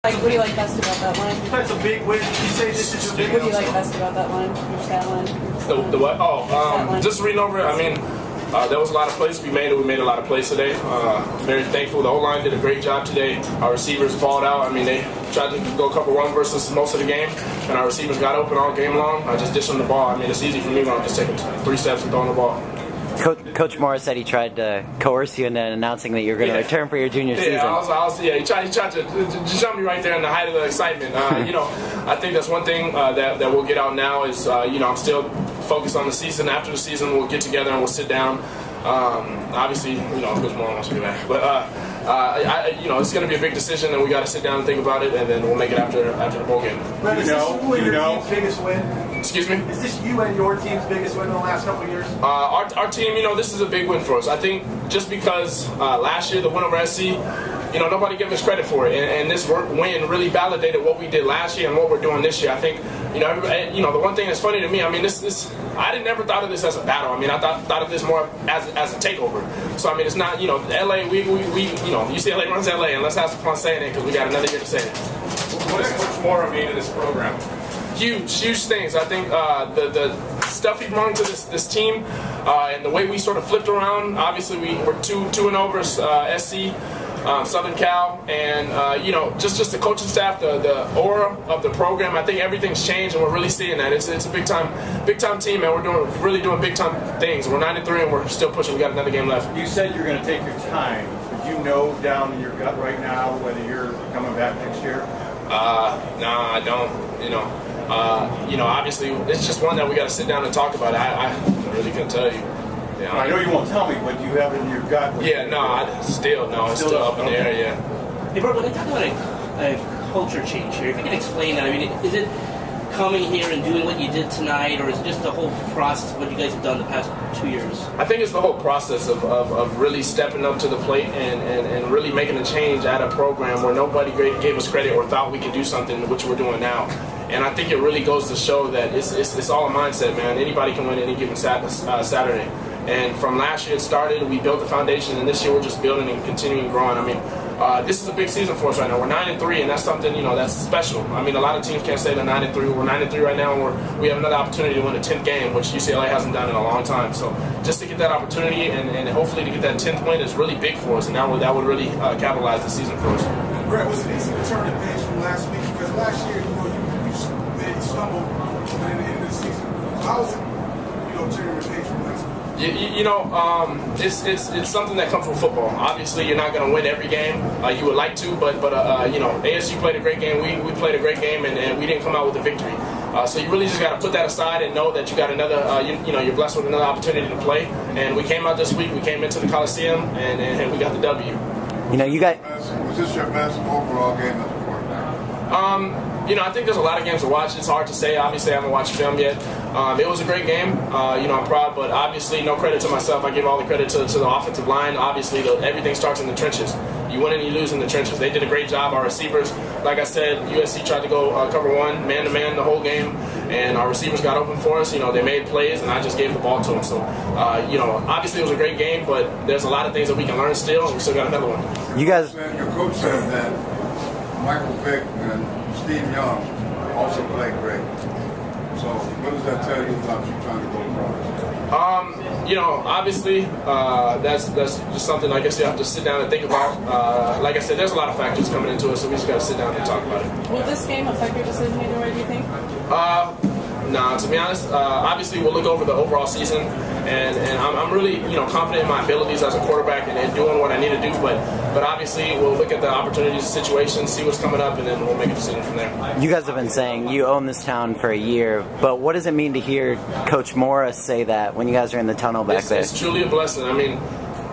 Like, what do you like best about that line? You've had some big wins. You say this is your big What do you like best about that line? Your stat line? The what? Just reading over it. I mean, there was a lot of plays we made. We made a lot of plays today. Very thankful. The O-line did a great job today. Our receivers balled out. I mean, they tried to go cover one versus most of the game, and our receivers got open all game long. I just dished them the ball. I mean, it's easy for me when I'm just taking 3 steps and throwing the ball. Coach Morris said he tried to coerce you into announcing that you were going to return for your junior season. He tried to jump me right there in the height of the excitement. I think that's one thing that we'll get out now is, I'm still focused on the season. After the season, we'll get together and we'll sit down. Obviously, Coach Morris wants to get back. But, it's going to be a big decision, and we got to sit down and think about it, and then we'll make it after the bowl game. Is this you and your team's biggest win? Excuse me? Is this you and your team's biggest win in the last couple of years? Our team, this is a big win for us. I think just because last year, the win over SC, nobody gave us credit for it. And this win really validated what we did last year and what we're doing this year. I think, the one thing that's funny to me, I mean, I never thought of this as a battle. I mean, I thought of this more as a takeover. So, I mean, it's not, LA, UCLA runs LA, and let's have some fun saying it because we got another year to say it. What does Coach Morris mean to this program? Huge things. I think the stuff he brought to this team and the way we sort of flipped around. Obviously, we were 2-0 over SC, Southern Cal, and just the coaching staff, the aura of the program. I think everything's changed, and we're really seeing that. It's a big time team, and we're really doing big time things. We're 9-3, and we're still pushing. We got another game left. You said you're going to take your time. Do you know down in your gut right now whether you're coming back next year? Nah, I don't. Obviously, it's just one that we got to sit down and talk about. I really couldn't tell you. I know you won't tell me, but do you have it in your gut? It's still up in the air. Yeah. Hey, bro, when they talk about a culture change here, if you can explain that, I mean, is it coming here and doing what you did tonight, or is it just the whole process of what you guys have done the past 2 years? I think it's the whole process of really stepping up to the plate and really making a change at a program where nobody gave us credit or thought we could do something, which we're doing now. And I think it really goes to show that it's all a mindset, man. Anybody can win any given Saturday. And from last year it started, we built the foundation, and this year we're just building and continuing growing. I mean, this is a big season for us right now. We're 9-3, and that's something, that's special. I mean, a lot of teams can't say they're 9-3. We're 9-3 right now, and we have another opportunity to win a 10th game, which UCLA hasn't done in a long time. So just to get that opportunity and hopefully to get that 10th win is really big for us, and that would really capitalize the season for us. Brett, was it easy to turn the page from last week? Because last year, you stumbled at the end of the season. How was it, turning the page from last week? It's something that comes from football. Obviously, you're not going to win every game. You would like to, but ASU played a great game. We played a great game, and we didn't come out with a victory. So you really just got to put that aside and know that you got another. You're blessed with another opportunity to play. And we came out this week. We came into the Coliseum, and we got the W. You guys. Was this your best overall game as a quarterback? I think there's a lot of games to watch. It's hard to say. Obviously, I haven't watched film yet. It was a great game. I'm proud, but obviously, no credit to myself. I give all the credit to the offensive line. Obviously, everything starts in the trenches. You win and you lose in the trenches. They did a great job. Our receivers, like I said, USC tried to go cover one, man-to-man the whole game, and our receivers got open for us. They made plays, and I just gave the ball to them. So, obviously, it was a great game, but there's a lot of things that we can learn still, and we still got another one. You guys, your coach said that Michael Vick and Steve Young also played great. So what does that tell you about you trying to go pro? Obviously, that's just something I guess you have to sit down and think about. Like I said, there's a lot of factors coming into it, so we just got to sit down and talk about it. Will this game affect your decision either way, do you think? Nah, to be honest, obviously we'll look over the overall season, and I'm really confident in my abilities as a quarterback and doing what I need to do. But obviously we'll look at the opportunities, situations, see what's coming up, and then we'll make a decision from there. You guys have been saying you own this town for a year, but what does it mean to hear Coach Morris say that when you guys are in the tunnel back there? It's truly a blessing. I mean,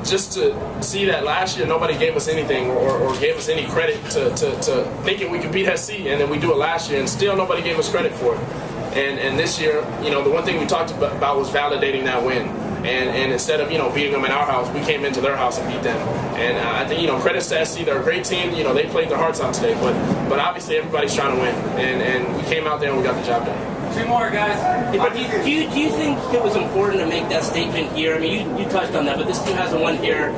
just to see that last year nobody gave us anything or gave us any credit to thinking we could beat SC, and then we do it last year, and still nobody gave us credit for it. And this year, the one thing we talked about was validating that win. And instead of, beating them in our house, we came into their house and beat them. And I think, credits to SC. They're a great team. They played their hearts out today. But obviously everybody's trying to win. And we came out there and we got the job done. 2 more, guys. Hey, but do you think it was important to make that statement here? I mean, you touched on that, but this team hasn't won here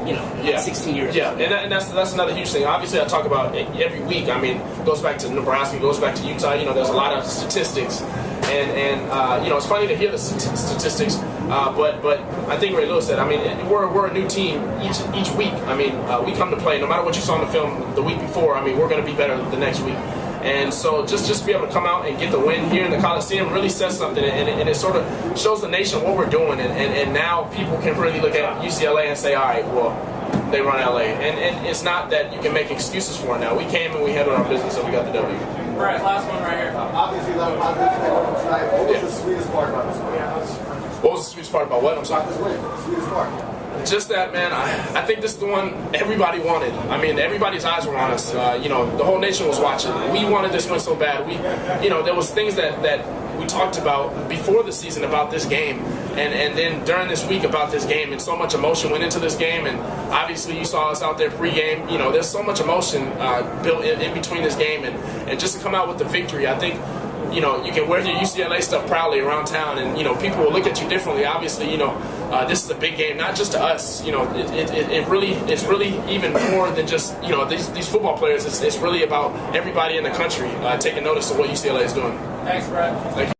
Yeah. 16 years. Yeah, and that's another huge thing. Obviously, I talk about it every week. I mean, it goes back to Nebraska, it goes back to Utah. There's a lot of statistics, and it's funny to hear the statistics. But I think Ray Lewis said, I mean, we're a new team each week. I mean, we come to play. No matter what you saw in the film the week before, I mean, we're going to be better the next week. And so just be able to come out and get the win here in the Coliseum really says something, and it sort of shows the nation what we're doing. And now people can really look at UCLA and say, all right, well, they run LA. And it's not that you can make excuses for it now. We came and we handled our business and we got the W. All right, last one right here. Obviously, a lot of positive things tonight. What was the sweetest part about this win? What was the sweetest part about what? I'm sorry. This win, the sweetest part. Just that, man. I think this is the one everybody wanted. I mean, everybody's eyes were on us. The whole nation was watching. We wanted this win so bad. There was things that we talked about before the season about this game, and then during this week about this game, and so much emotion went into this game. And obviously, you saw us out there pregame. There's so much emotion built in between this game, and just to come out with the victory, I think. You can wear your UCLA stuff proudly around town, and people will look at you differently. Obviously, this is a big game, not just to us. It's really even more than just these football players. It's really about everybody in the country taking notice of what UCLA is doing. Thanks, Brett. Thank you.